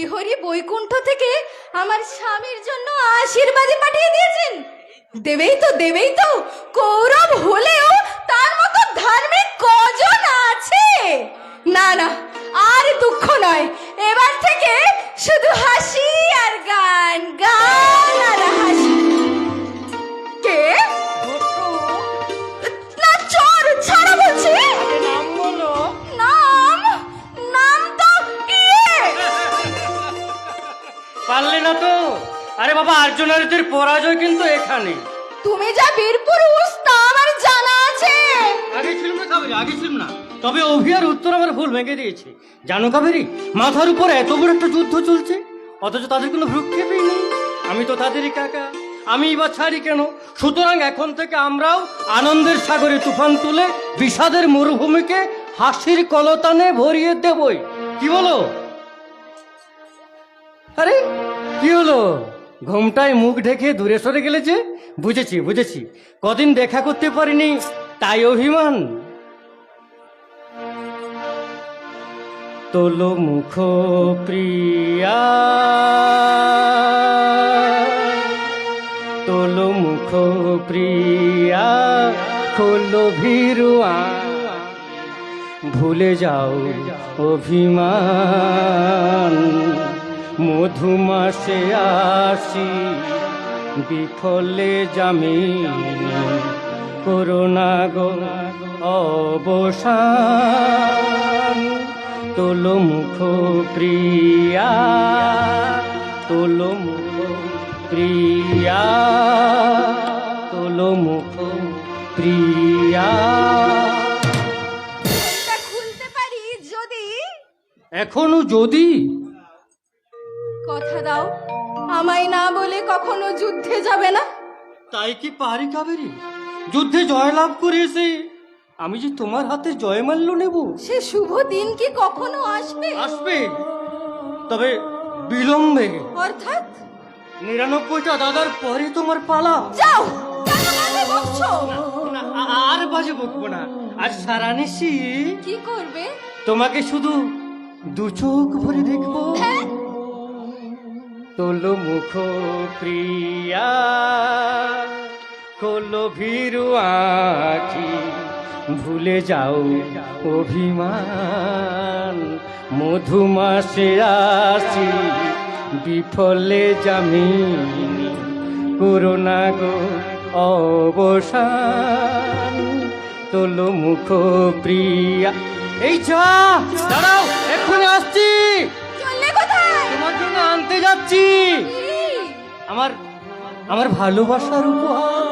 শ্রীহরি বৈকুণ্ঠ থেকে আমার স্বামীর জন্য আশীর্বাদ পাঠিয়ে দিয়েছেন। দেবেই তো কৌরব হলেও তার মতো ধার্মিক কজন আছে? না না, আর দুঃখ নয়, এবার থেকে শুধু হাসি আর গান, গান আর হাসি। কে? না, চোর ছাড়া বলছি। নাম বলো। নাম নাম তো পারলে না তো? আরে বাবা, আর্যনারীদের পরাজয় কিন্তু এখানে। তুমি যা বীর পুরুষ তা আমার জানা আছে। আগে ছিলাম না কাবেরী, আগে ছিলাম না, তবে অভিয়ার উত্তর আমার ভুল ভেঙে দিয়েছে। জানো কাবেরী, মাথার উপর এত বড় একটা যুদ্ধ চলছে, অথচ তাদের কোনো ভ্রুক্ষেপই নেই। আমি তো তাদেরই কাকা, আমি বা ছাড়ি কেন? সুতরাং এখন থেকে আমরাও আনন্দের সাগরে তুফান তুলে বিষাদের মরুভূমিকে হাসির কলতানে ভরিয়ে দেবই। কি বলো? আরে কি হলো? ঘুমটায় মুখ ঢেকে দূরে সরে গেলে যে? বুঝেছি, কদিন দেখা করতে পারিনি তাই অভিমান। তোলো মুখ প্রিয়া, তোলো মুখ প্রিয়া, খোলো ভিরুয়া, ভুলে যাও অভিমান। মধুমাসে আসি বিফলে জামিন, করোনা গো অবসান। তোলো মুখ প্রিয়া, তোলো মুখ প্রিয়া, তোলো মুখ প্রিয়া। এটা খুলতে পারি যদি? এখনো যদি? কথা দাও, আমায় না বলে কখনো যুদ্ধে যাবে না। তাই কি পারি কাবেরী? যুদ্ধে জয়লাভ করে এসে আমি যে তোমার হাতে জয়মাল্য নেব। সে শুভ দিন কি কখনো আসবে? আসবে, তবে বিলম্বে। অর্থাৎ 99টা দাদার পরে তোমার পালা। যাও, কেন বাজে বকছো? না, আর বাজে বকবো না। আর সারানিশি কি করবে? তোমাকে শুধু দু চোখ ভরে দেখবো। হ্যাঁ? তোলো মুখ প্রিয়া, খোলো ভীরু আঁখি, ভুলে যাও অভিমান। মধুমাসে আসি বিফলে জামিনি, করোনা গো অবসান। তোলো মুখ প্রিয়া। এই যা, দাঁড়াও, এক্ষুনি আসছি। চললে কোথায়? তোমার জন্য আনতে যাচ্ছি কি? আমার ভালোবাসার উপহার।